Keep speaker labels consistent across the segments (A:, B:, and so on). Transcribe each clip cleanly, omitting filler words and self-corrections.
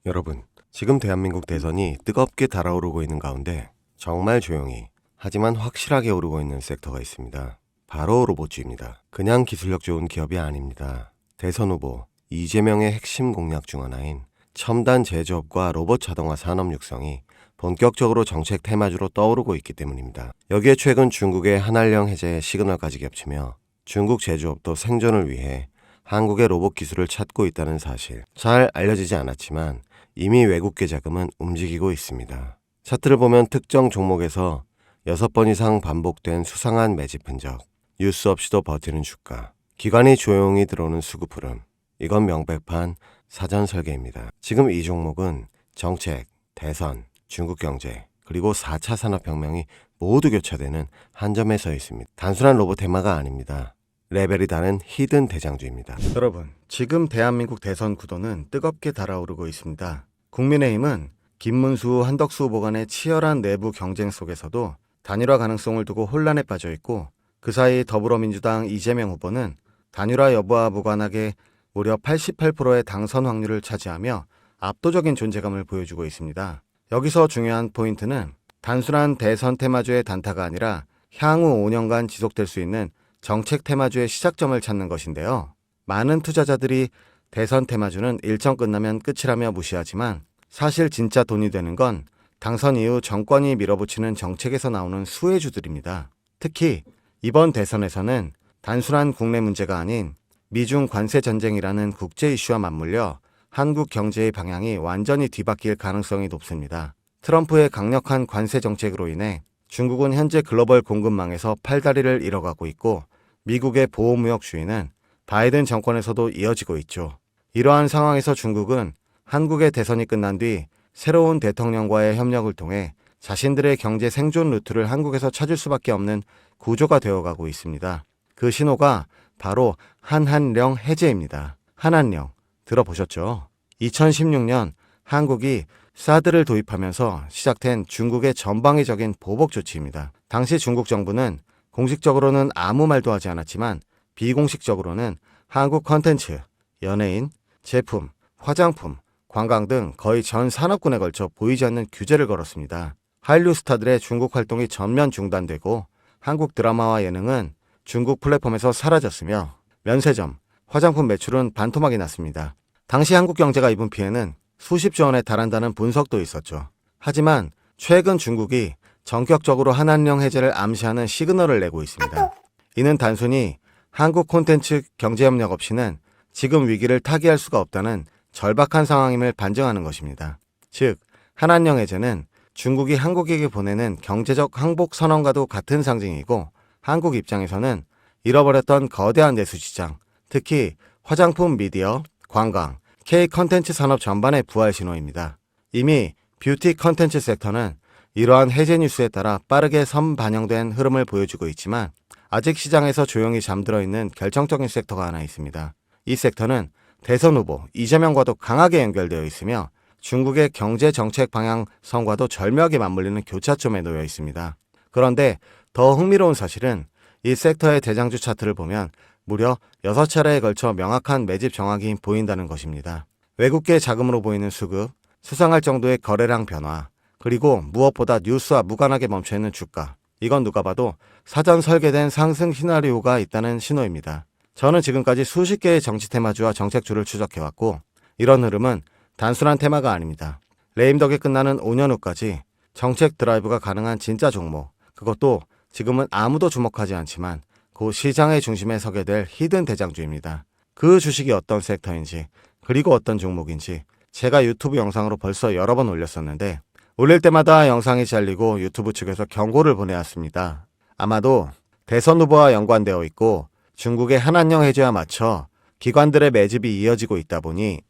A: 여러분, 지금 대한민국 대선이 뜨겁게 달아오르고 있는 가운데 정말 조용히 하지만 확실하게 오르고 있는 섹터가 있습니다. 바로 로봇주입니다. 그냥 기술력 좋은 기업이 아닙니다. 대선 후보 이재명의 핵심 공약 중 하나인 첨단 제조업과 로봇 자동화 산업 육성이 본격적으로 정책 테마주로 떠오르고 있기 때문입니다. 여기에 최근 중국의 한한령 해제의 시그널까지 겹치며 중국 제조업도 생존을 위해 한국의 로봇 기술을 찾고 있다는 사실, 잘 알려지지 않았지만 이미 외국계 자금은 움직이고 있습니다. 차트를 보면 특정 종목에서 6번 이상 반복된 수상한 매집 흔적, 뉴스 없이도 버티는 주가, 기관이 조용히 들어오는 수급 흐름, 이건 명백한 사전 설계입니다. 지금 이 종목은 정책, 대선, 중국 경제, 그리고 4차 산업혁명이 모두 교차되는 한 점에 서 있습니다. 단순한 로봇 테마가 아닙니다. 레벨이 다른 히든 대장주입니다.
B: 여러분, 지금 대한민국 대선 구도는 뜨겁게 달아오르고 있습니다. 국민의힘은 김문수, 한덕수 후보 간의 치열한 내부 경쟁 속에서도 단일화 가능성을 두고 혼란에 빠져 있고, 그 사이 더불어민주당 이재명 후보는 단일화 여부와 무관하게 무려 88%의 당선 확률을 차지하며 압도적인 존재감을 보여주고 있습니다. 여기서 중요한 포인트는 단순한 대선 테마주의 단타가 아니라 향후 5년간 지속될 수 있는 정책 테마주의 시작점을 찾는 것인데요. 많은 투자자들이 대선 테마주는 일정 끝나면 끝이라며 무시하지만 사실 진짜 돈이 되는 건 당선 이후 정권이 밀어붙이는 정책에서 나오는 수혜주들입니다. 특히 이번 대선에서는 단순한 국내 문제가 아닌 미중 관세 전쟁이라는 국제 이슈와 맞물려 한국 경제의 방향이 완전히 뒤바뀔 가능성이 높습니다. 트럼프의 강력한 관세 정책으로 인해 중국은 현재 글로벌 공급망에서 팔다리를 잃어가고 있고, 미국의 보호무역주의는 바이든 정권에서도 이어지고 있죠. 이러한 상황에서 중국은 한국의 대선이 끝난 뒤 새로운 대통령과의 협력을 통해 자신들의 경제 생존 루트를 한국에서 찾을 수밖에 없는 구조가 되어가고 있습니다. 그 신호가 바로 한한령 해제입니다. 한한령 들어보셨죠? 2016년 한국이 사드를 도입하면서 시작된 중국의 전방위적인 보복 조치입니다. 당시 중국 정부는 공식적으로는 아무 말도 하지 않았지만 비공식적으로는 한국 컨텐츠, 연예인, 제품, 화장품, 관광 등 거의 전 산업군에 걸쳐 보이지 않는 규제를 걸었습니다. 한류 스타들의 중국 활동이 전면 중단되고 한국 드라마와 예능은 중국 플랫폼에서 사라졌으며 면세점, 화장품 매출은 반토막이 났습니다. 당시 한국 경제가 입은 피해는 수십조 원에 달한다는 분석도 있었죠. 하지만 최근 중국이 전격적으로 한한령 해제를 암시하는 시그널을 내고 있습니다. 이는 단순히 한국 콘텐츠 경제협력 없이는 지금 위기를 타개할 수가 없다는 절박한 상황임을 반증하는 것입니다. 즉, 한한령 해제는 중국이 한국에게 보내는 경제적 항복 선언과도 같은 상징이고, 한국 입장에서는 잃어버렸던 거대한 내수 시장, 특히 화장품, 미디어, 관광, K 컨텐츠 산업 전반의 부활 신호입니다. 이미 뷰티 컨텐츠 섹터는 이러한 해제 뉴스에 따라 빠르게 선반영된 흐름을 보여주고 있지만 아직 시장에서 조용히 잠들어 있는 결정적인 섹터가 하나 있습니다. 이 섹터는 대선 후보 이재명과도 강하게 연결되어 있으며 중국의 경제 정책 방향성과도 절묘하게 맞물리는 교차점에 놓여 있습니다. 그런데 더 흥미로운 사실은 이 섹터의 대장주 차트를 보면 무려 6차례에 걸쳐 명확한 매집 정확이 보인다는 것입니다. 외국계 자금으로 보이는 수급, 수상할 정도의 거래량 변화, 그리고 무엇보다 뉴스와 무관하게 멈춰있는 주가, 이건 누가 봐도 사전 설계된 상승 시나리오가 있다는 신호입니다. 저는 지금까지 수십 개의 정치 테마주와 정책주를 추적해왔고, 이런 흐름은 단순한 테마가 아닙니다. 레임덕에 끝나는 5년 후까지 정책 드라이브가 가능한 진짜 종목, 그것도 지금은 아무도 주목하지 않지만 그 시장의 중심에 서게 될 히든 대장주입니다. 그 주식이 어떤 섹터인지, 그리고 어떤 종목인지 제가 유튜브 영상으로 벌써 여러 번 올렸었는데, 올릴 때마다 영상이 잘리고 유튜브 측에서 경고를 보내왔습니다. 아마도 대선 후보와 연관되어 있고 중국의 한한령 해제와 맞춰 기관들의 매집이 이어지고 있다 보니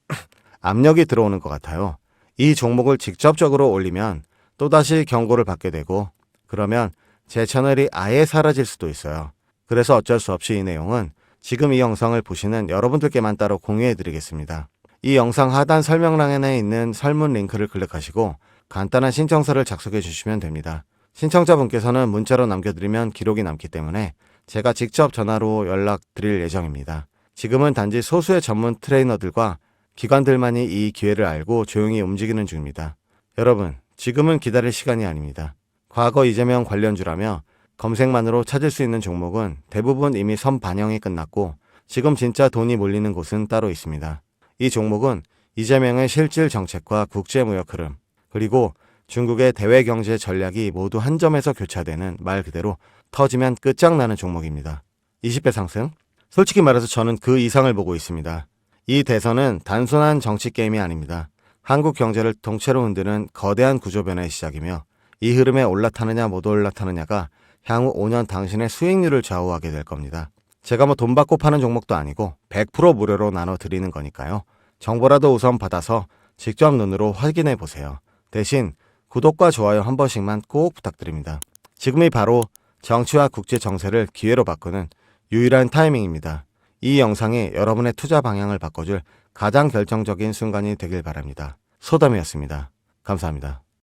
B: 압력이 들어오는 것 같아요. 이 종목을 직접적으로 올리면 또다시 경고를 받게 되고, 그러면 제 채널이 아예 사라질 수도 있어요. 그래서 어쩔 수 없이 이 내용은 지금 이 영상을 보시는 여러분들께만 따로 공유해 드리겠습니다. 이 영상 하단 설명란에 있는 설문 링크를 클릭하시고 간단한 신청서를 작성해 주시면 됩니다. 신청자분께서는 문자로 남겨드리면 기록이 남기 때문에 제가 직접 전화로 연락드릴 예정입니다. 지금은 단지 소수의 전문 트레이너들과 기관들만이 이 기회를 알고 조용히 움직이는 중입니다. 여러분, 지금은 기다릴 시간이 아닙니다. 과거 이재명 관련주라며 검색만으로 찾을 수 있는 종목은 대부분 이미 선반영이 끝났고 지금 진짜 돈이 몰리는 곳은 따로 있습니다. 이 종목은 이재명의 실질 정책과 국제무역 흐름, 그리고 중국의 대외경제 전략이 모두 한 점에서 교차되는 말 그대로 터지면 끝장나는 종목입니다. 20배 상승? 솔직히 말해서 저는 그 이상을 보고 있습니다. 이 대선은 단순한 정치 게임이 아닙니다. 한국 경제를 통째로 흔드는 거대한 구조 변화의 시작이며 이 흐름에 올라타느냐 못 올라타느냐가 향후 5년 당신의 수익률을 좌우하게 될 겁니다. 제가 돈 받고 파는 종목도 아니고 100% 무료로 나눠드리는 거니까요. 정보라도 우선 받아서 직접 눈으로 확인해 보세요. 대신 구독과 좋아요 한 번씩만 꼭 부탁드립니다. 지금이 바로 정치와 국제 정세를 기회로 바꾸는 유일한 타이밍입니다. 이 영상이 여러분의 투자 방향을 바꿔줄 가장 결정적인 순간이 되길 바랍니다. 소담이었습니다. 감사합니다.